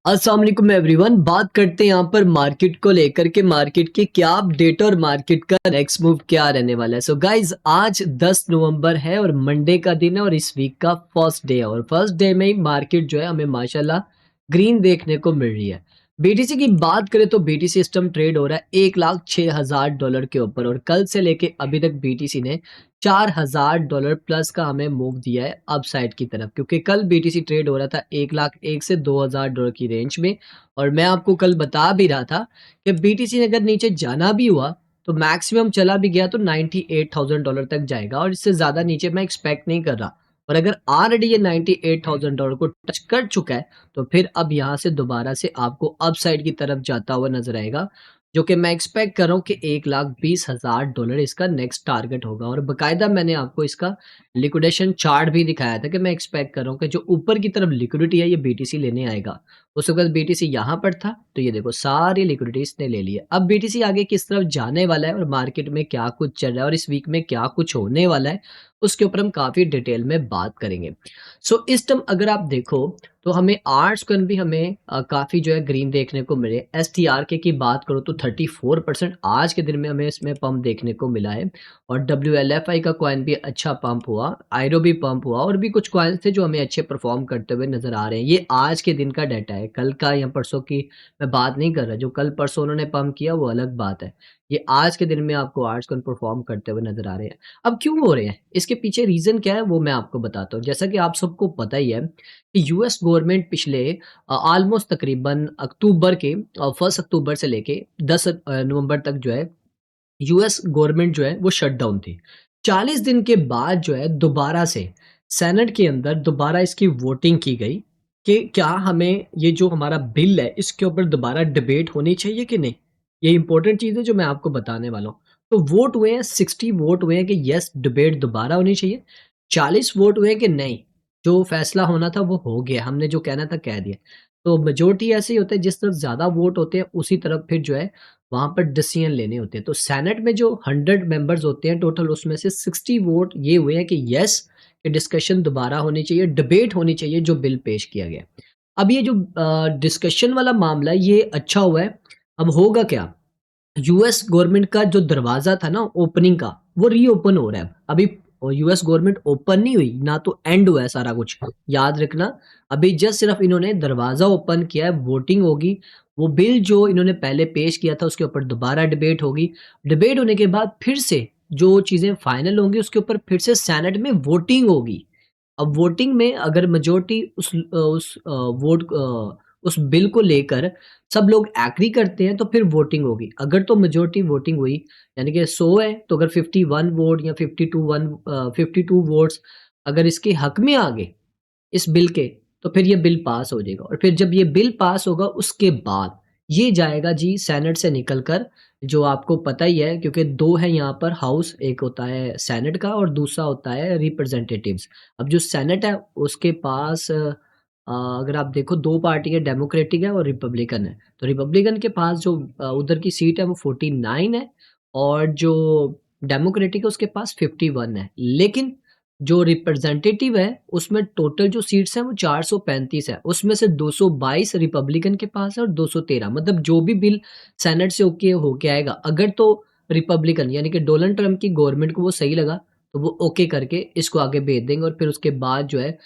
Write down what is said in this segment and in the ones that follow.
अस्सलाम वालेकुम एवरीवन। बात करते हैं यहाँ पर मार्केट को लेकर के मार्केट की क्या अपडेट और मार्केट का नेक्स्ट मूव क्या रहने वाला है। सो गाइज आज 10 नवंबर है और मंडे का दिन है और इस वीक का फर्स्ट डे है और फर्स्ट डे में ही मार्केट जो है हमें माशाल्लाह ग्रीन देखने को मिल रही है। बीटीसी की बात करें तो बीटीसी इस टाइम ट्रेड हो रहा है $1,06,000 के ऊपर और कल से लेके अभी तक बीटीसी ने $4,000 प्लस का हमें मूव दिया है अपसाइड की तरफ, क्योंकि कल बीटीसी ट्रेड हो रहा था 1,01,000 से $2,000 की रेंज में। और मैं आपको कल बता भी रहा था कि बीटीसी ने अगर नीचे जाना भी हुआ तो मैक्सिमम चला भी गया तो $98,000 तक जाएगा और इससे ज़्यादा नीचे मैं एक्सपेक्ट नहीं कर रहा। और अगर ऑलरेडी ये $98,000 को टच कर चुका है तो फिर अब यहाँ से दोबारा से आपको अपसाइड की तरफ जाता हुआ नजर आएगा, जो कि मैं एक्सपेक्ट कर रहा हूँ कि $1,20,000 इसका नेक्स्ट टारगेट होगा। और बकायदा मैंने आपको इसका लिक्विडेशन चार्ट भी दिखाया था कि मैं एक्सपेक्ट कर रहा हूँ कि जो ऊपर की तरफ लिक्विडिटी है ये बीटीसी लेने आएगा। उस वक्त बीटीसी यहाँ पर था तो ये देखो सारी लिक्विडिटी इसने ले ली है। अब बीटीसी आगे किस तरफ जाने वाला है और मार्केट में क्या कुछ चल रहा है और इस वीक में क्या कुछ होने वाला है, उसके ऊपर हम काफ़ी डिटेल में बात करेंगे। सो इस टाइम अगर आप देखो तो हमें आर्ट्स कन भी हमें काफ़ी जो है ग्रीन देखने को मिले। एसटीआरके की बात करो तो 34% आज के दिन में हमें इसमें पंप देखने को मिला है और डब्ल्यूएलएफआई का कॉइन भी अच्छा पंप हुआ, आयरो भी पंप हुआ और भी कुछ कॉइन्स थे जो हमें अच्छे परफॉर्म करते हुए नजर आ रहे हैं। ये आज के दिन का डाटा है, कल का या परसों की मैं बात नहीं कर रहा। जो कल परसों उन्होंने पंप किया वो अलग बात है। ये आज के दिन में आपको आर्ट्स कॉइन परफॉर्म करते हुए नजर आ रहे हैं। अब क्यों हो रहे हैं, इसके पीछे रीजन क्या है वो मैं आपको बताता हूँ। जैसा कि आप सबको पता ही है कि यूएस गवर्नमेंट पिछले ऑलमोस्ट तकरीबन अक्टूबर के 1 अक्टूबर से लेके 10 नवंबर तक जो है यूएस गवर्नमेंट जो है वो शट डाउन थी। 40 दिन के बाद जो है दोबारा से सेनेट के अंदर दोबारा इसकी वोटिंग की गई कि क्या हमें ये जो हमारा बिल है इसके ऊपर दोबारा डिबेट होनी चाहिए कि नहीं। ये इंपॉर्टेंट चीज़ है जो मैं आपको बताने वाला हूँ। तो वोट हुए हैं, 60 वोट हुए हैं कि यस डिबेट दोबारा होनी चाहिए। 40 वोट हुए हैं कि नहीं, जो फैसला होना था वो हो गया, हमने जो कहना था कह दिया। तो मेजोरिटी ऐसे ही होता है, जिस तरफ ज़्यादा वोट होते हैं उसी तरफ फिर जो है वहाँ पर डिसीजन लेने होते हैं। तो सेनेट में जो 100 मेंबर्स होते हैं टोटल, उसमें से 60 वोट ये हुए हैं कि यस कि डिस्कशन दोबारा होनी चाहिए, डिबेट होनी चाहिए जो बिल पेश किया गया। अब ये जो डिस्कशन वाला मामला है ये अच्छा हुआ है। अब होगा क्या, यूएस गवर्नमेंट का जो दरवाज़ा था ना ओपनिंग का, वो रीओपन हो रहा है। अभी यूएस गवर्नमेंट ओपन नहीं हुई, ना तो एंड हुआ है सारा कुछ। याद रखना, अभी जस्ट सिर्फ इन्होंने दरवाज़ा ओपन किया है, वोटिंग होगी। वो बिल जो इन्होंने पहले पेश किया था उसके ऊपर दोबारा डिबेट होगी। डिबेट होने के बाद फिर से जो चीज़ें फाइनल होंगी उसके ऊपर फिर से सेनेट में वोटिंग होगी। अब वोटिंग में अगर मेजॉरिटी उस बिल को लेकर सब लोग एग्री करते हैं तो फिर वोटिंग होगी। अगर तो मेजॉरिटी वोटिंग हुई, यानी कि 100 है तो अगर 51 वोट या 52 वोट्स अगर इसके हक में आ गए इस बिल के, तो फिर ये बिल पास हो जाएगा और फिर जब ये बिल पास होगा उसके बाद ये जाएगा जी सेनेट से निकल कर, जो आपको पता ही है क्योंकि 2 है यहाँ पर हाउस, एक होता है सेनेट का और दूसरा होता है रिप्रेजेंटेटिव्स। अब जो सेनेट है उसके पास अगर आप देखो 2 पार्टी है, डेमोक्रेटिक है और रिपब्लिकन है। तो रिपब्लिकन के पास जो उधर की सीट है वो 49 है और जो डेमोक्रेटिक है उसके पास 51 है। लेकिन जो रिप्रेजेंटेटिव है उसमें टोटल जो सीट्स हैं वो 435 है, उसमें से 222 रिपब्लिकन के पास है और 213, मतलब जो भी बिल सेनेट से ओके होके आएगा, अगर तो रिपब्लिकन यानी कि डोनाल्ड ट्रंप की गवर्नमेंट को वो सही लगा तो वो ओके करके इसको आगे भेज देंगे और फिर उसके बाद जो है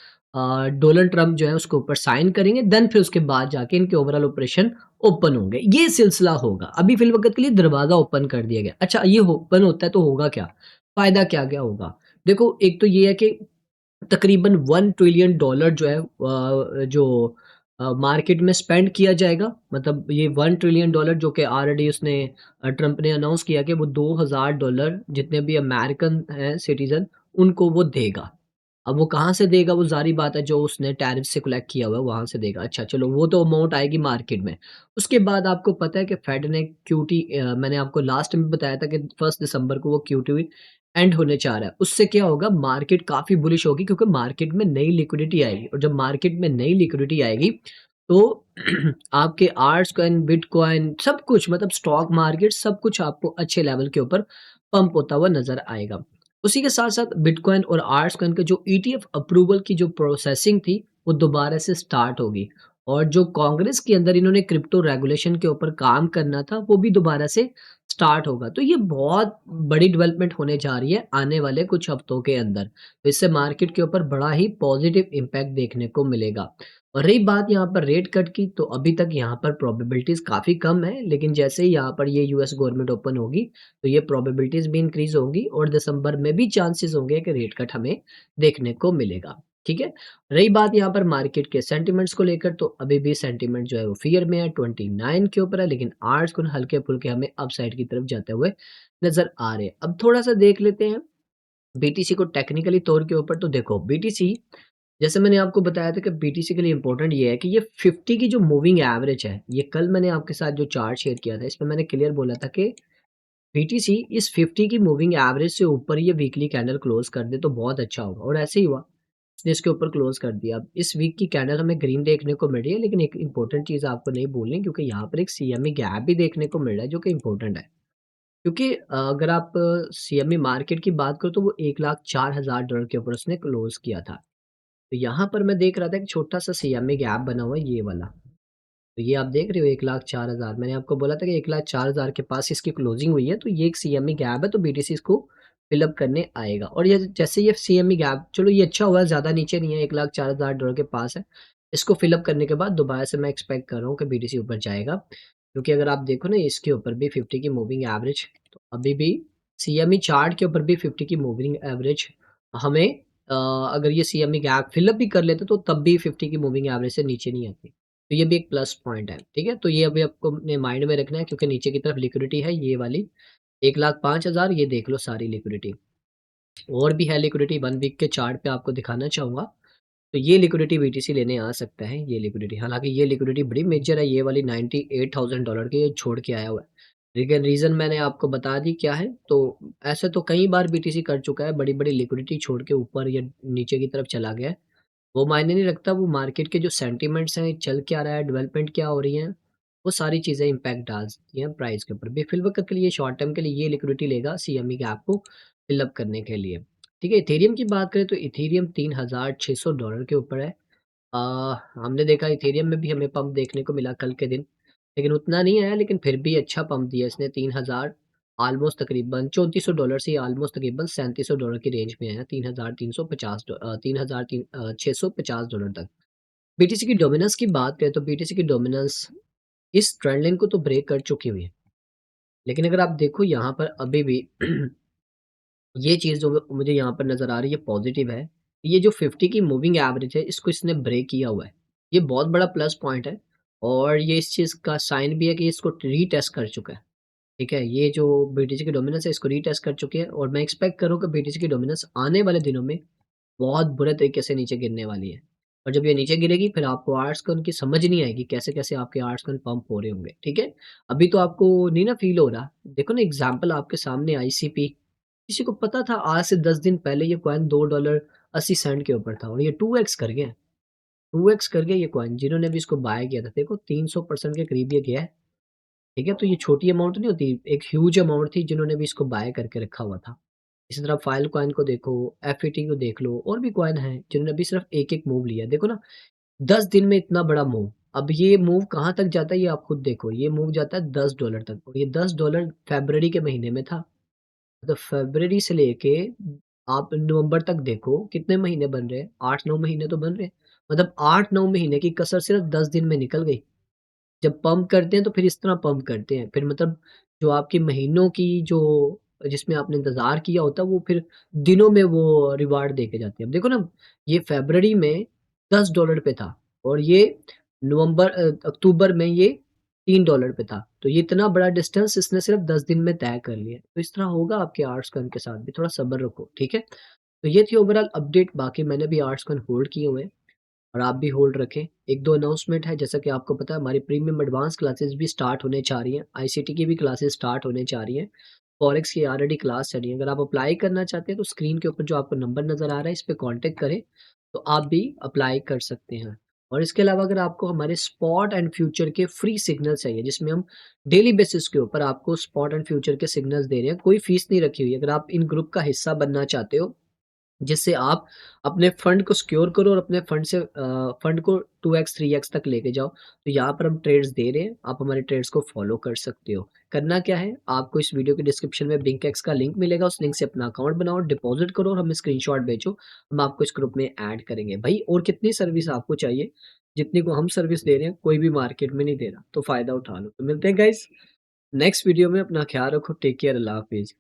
डोनाल्ड ट्रंप जो है उसके ऊपर साइन करेंगे, देन फिर उसके बाद जाके इनके ओवरऑल ऑपरेशन ओपन होंगे। ये सिलसिला होगा। अभी फिलवकत के लिए दरवाजा ओपन कर दिया गया। अच्छा, ये ओपन होता है तो होगा क्या, फायदा क्या क्या होगा। देखो, एक तो ये है कि तकरीबन $1 ट्रिलियन जो है जो मार्केट में स्पेंड किया जाएगा। मतलब ये $1 ट्रिलियन जो कि ऑलरेडी उसने ट्रंप ने अनाउंस किया कि वो $2,000 जितने भी अमेरिकन हैं सिटीजन उनको वो देगा। अब वो कहाँ से देगा, वो ज़ाहिर बात है जो उसने टैरिफ से कलेक्ट किया हुआ है वहाँ से देगा। अच्छा चलो, वो तो अमाउंट आएगी मार्केट में। उसके बाद आपको पता है कि फेड ने क्यूटी, मैंने आपको लास्ट में बताया था कि 1 दिसंबर को वो क्यूटी एंड होने जा रहा है। उससे क्या होगा, मार्केट काफ़ी बुलिश होगी क्योंकि मार्केट में नई लिक्विडिटी आएगी और जब मार्केट में नई लिक्विडिटी आएगी तो आपके आर्ट्स कॉइन, बिटकॉइन सब कुछ, मतलब स्टॉक मार्केट सब कुछ आपको अच्छे लेवल के ऊपर पंप होता हुआ नज़र आएगा। उसी के साथ-साथ बिटकॉइन और आर्ट्स कॉइन के जो ईटीएफ अप्रूवल की जो प्रोसेसिंग थी, वो दोबारा से स्टार्ट होगी और जो कांग्रेस के अंदर इन्होंने क्रिप्टो रेगुलेशन के ऊपर काम करना था, वो भी दोबारा से स्टार्ट होगा। तो ये बहुत बड़ी डेवलपमेंट होने जा रही है आने वाले कुछ हफ्तों के अंदर। तो इससे मार्केट के ऊपर बड़ा ही पॉजिटिव इम्पैक्ट देखने को मिलेगा। और रही बात यहाँ पर रेट कट की, तो अभी तक यहाँ पर प्रोबेबिलिटीज़ काफ़ी कम है, लेकिन जैसे ही यहाँ पर ये यूएस गवर्नमेंट ओपन होगी, तो ये प्रोबेबिलिटीज़ भी इंक्रीज़ होंगी और दिसंबर में भी चांसेस होंगे कि रेट कट हमें देखने को मिलेगा। ठीक है? रही बात यहाँ पर मार्केट के सेंटिमेंट्स को लेकर, तो अभी भी सेंटिमेंट जो है वो फ़ियर में है, 29 के ऊपर है, लेकिन आज कुछ हल्के-फुल्के हमें अपसाइड की तरफ जाते हुए नज़र आ रहे हैं। अब थोड़ा-सा देख लेते हैं बीटीसी को टेक्निकली तौर के ऊपर। तो देखो बीटीसी, जैसे मैंने आपको बताया था कि बीटीसी के लिए इम्पोर्टेंट ये है कि ये 50 की जो मूविंग एवरेज है, ये कल मैंने आपके साथ जो चार्ट शेयर किया था, इसमें मैंने क्लियर बोला था कि बीटीसी इस 50 की मूविंग एवरेज से ऊपर ये वीकली कैंडल क्लोज कर दे तो बहुत अच्छा होगा, और ऐसे ही हुआ। इसने इसके ऊपर क्लोज कर दिया। अब इस वीक की कैंडल हमें ग्रीन देखने को मिल रही है, लेकिन एक इंपॉर्टेंट चीज़ आपको नहीं भूलनी, क्योंकि यहाँ पर एक सीएमई गैप भी देखने को मिल रहा है जो कि इम्पोर्टेंट है। क्योंकि अगर आप सीएमई मार्केट की बात करो, तो वो $1,04,000 के ऊपर उसने क्लोज किया था। तो यहाँ पर मैं देख रहा था एक छोटा-सा सीएमई गैप बना हुआ है, ये वाला। तो ये आप देख रहे हो 1,04,000, मैंने आपको बोला था कि 1,04,000 के पास इसकी क्लोजिंग हुई है, तो ये एक सीएमई गैप है, तो बीटीसी इसको फिल अप करने आएगा। और ये जैसे ये सीएमई गैप, चलो ये अच्छा हुआ है, ज़्यादा नीचे नहीं है, $1,04,000 के पास है। इसको फिल अप करने के बाद दोबारा से मैं एक्सपेक्ट कर रहा हूँ कि बीटीसी ऊपर जाएगा। क्योंकि अगर आप देखो ना, इसके ऊपर भी 50 की मूविंग एवरेज, तो अभी भी सीएमई चार्ट के ऊपर भी 50 की मूविंग एवरेज हमें अगर ये सीएमई गैप फिल अप भी कर लेते, तो तब भी 50 की मूविंग एवरेज से नीचे नहीं आती। तो ये भी एक प्लस पॉइंट है, ठीक है? तो ये अभी आपको अपने माइंड में रखना है, क्योंकि नीचे की तरफ लिक्विडिटी है ये वाली 1,05,000, ये देख लो सारी लिक्विडिटी। और भी है लिक्विडिटी, 1 वीक के चार्ट पे आपको दिखाना चाहूँगा। तो ये लिक्विडिटी बीटीसी लेने आ सकता है, ये लिक्विडिटी। हालाँकि ये लिक्विडिटी बड़ी मेजर है, ये वाली $98,000 की ये छोड़ के आया हुआ है। लेकिन रीज़न मैंने आपको बता दी क्या है, तो ऐसे तो कई बार बीटीसी कर चुका है, बड़ी-बड़ी लिक्विडिटी छोड़ के ऊपर या नीचे की तरफ चला गया है। वो मायने नहीं रखता, वो मार्केट के जो सेंटिमेंट्स हैं, चल क्या रहा है, डेवलपमेंट क्या हो रही है, वो सारी चीज़ें इम्पैक्ट डालती हैं प्राइस के ऊपर भी। फिल वक़्त के लिए शॉर्ट टर्म के लिए ये लिक्विडिटी लेगा सीएमई गैप को फिल अप करने के लिए। ठीक है, इथेरियम की बात करें, तो इथेरियम $3,600 के ऊपर है। अ, हमने देखा इथेरियम में भी हमें पंप देखने को मिला कल के दिन, लेकिन उतना नहीं आया, लेकिन फिर भी अच्छा पंप दिया इसने। 3,000 ऑलमोस्ट तकरीबन $3,400 से ऑलमोस्ट तकरीबन $3700 की रेंज में आया, 650 तक। बीटीसी की डोमिनेंस की बात करें, तो बीटीसी की डोमिनेंस इस ट्रेंड लाइन को तो ब्रेक कर चुकी हुई है। लेकिन अगर आप देखो यहाँ पर अभी भी ये चीज़ जो मुझे यहाँ पर नज़र आ रही है पॉज़िटिव है, ये जो 50 की मूविंग एवरेज है, इसको इसने ब्रेक किया हुआ है। ये बहुत बड़ा प्लस पॉइंट है, और ये इस चीज़ का साइन भी है कि इसको रीटेस्ट कर चुका है। ठीक है? ये जो बीटीसी की डोमिनेंस है, इसको रीटेस्ट कर चुकी है, और मैं एक्सपेक्ट कर रहा हूँ कि बीटीसी की डोमिनेंस आने वाले दिनों में बहुत बुरे तरीके से नीचे गिरने वाली है। और जब ये नीचे गिरेगी, फिर आपको आर्ट्स को उनकी समझ नहीं आएगी, कैसे-कैसे आपके आर्ट्स कन पंप हो रहे होंगे, ठीक है? अभी तो आपको नहीं ना फ़ील हो रहा। देखो ना, एग्ज़ाम्पल आपके सामने आईसीपी, किसी को पता था आज से 10 दिन पहले ये कॉइन $2.80 के ऊपर था, और ये 2x कर गया है। 2x कर गया ये कॉइन, जिन्होंने भी इसको बाय किया था। देखो 300% के करीब ये गया है, ठीक है? तो ये छोटी अमाउंट नहीं होती, एक ह्यूज अमाउंट थी जिन्होंने भी इसको बाय करके रखा हुआ था। इसी तरह फाइल कॉइन को देखो, एफईटी को देख लो, और भी कॉइन हैं जिन्होंने अभी सिर्फ एक-एक मूव लिया है। देखो ना, 10 दिन में इतना बड़ा मूव। अब ये मूव कहाँ तक जाता है, ये आप खुद देखो। ये मूव जाता है $10 तक, और ये $10 फरवरी के महीने में था। मतलब फरवरी से लेके आप नवंबर तक देखो कितने महीने बन रहे हैं, 8-9 महीने तो बन रहे हैं। मतलब 8-9 महीने की कसर सिर्फ 10 दिन में निकल गई। जब पंप करते हैं तो फिर इस तरह पंप करते हैं। फिर मतलब जो आपकी महीनों की जो जिसमें आपने इंतज़ार किया होता है, वो फिर दिनों में वो रिवार्ड दे के जाते हैं। अब देखो ना, ये फ़रवरी में $10 पे था, और ये अक्टूबर में ये $3 पे था। तो ये इतना बड़ा डिस्टेंस इसने सिर्फ़ 10 दिन में तय कर लिया। तो इस तरह होगा आपके आर्ट्स कॉइन के साथ भी, थोड़ा सब्र रखो, ठीक है? तो ये थी ओवरऑल अपडेट। बाकी मैंने भी आर्ट्स कॉइन होल्ड किए हुए हैं, और आप भी होल्ड रखें। 1-2 अनाउंसमेंट है, जैसा कि आपको पता है हमारी प्रीमियम एडवांस क्लासेस भी स्टार्ट होने जा रही हैं, आईसीटी की भी क्लासेस स्टार्ट होने जा रही हैं, फॉरेक्स की ऑलरेडी क्लास चली है। अगर आप अप्लाई करना चाहते हैं, तो स्क्रीन के ऊपर जो आपको नंबर नज़र आ रहा है, इस पे कॉन्टैक्ट करें, तो आप भी अप्लाई कर सकते हैं। और इसके अलावा अगर आपको हमारे स्पॉट एंड फ्यूचर के फ्री सिग्नल चाहिए, जिसमें हम डेली बेसिस के ऊपर आपको स्पॉट एंड फ्यूचर के सिग्नल्स दे रहे हैं, कोई फीस नहीं रखी हुई है। अगर आप इन ग्रुप का हिस्सा बनना चाहते हो, जिससे आप अपने फंड को सिक्योर करो और अपने फंड से फंड को 2x 3x तक लेके जाओ। तो यहाँ पर हम ट्रेड्स दे रहे हैं, आप हमारे ट्रेड्स को फॉलो कर सकते हो। करना क्या है, आपको इस वीडियो के डिस्क्रिप्शन में बिंकेक्स का लिंक मिलेगा, उस लिंक से अपना अकाउंट बनाओ, डिपॉजिट करो और हमें स्क्रीनशॉट भेजो, हम आपको इस ग्रुप में ऐड करेंगे। भाई और कितनी सर्विस आपको चाहिए, जितनी को हम सर्विस दे रहे हैं कोई भी मार्केट में नहीं दे रहा, तो फ़ायदा उठा लो। तो मिलते हैं गाइस नेक्स्ट वीडियो में, अपना ख्याल रखो, टेक केयर, अल्लाह हाफ़िज़।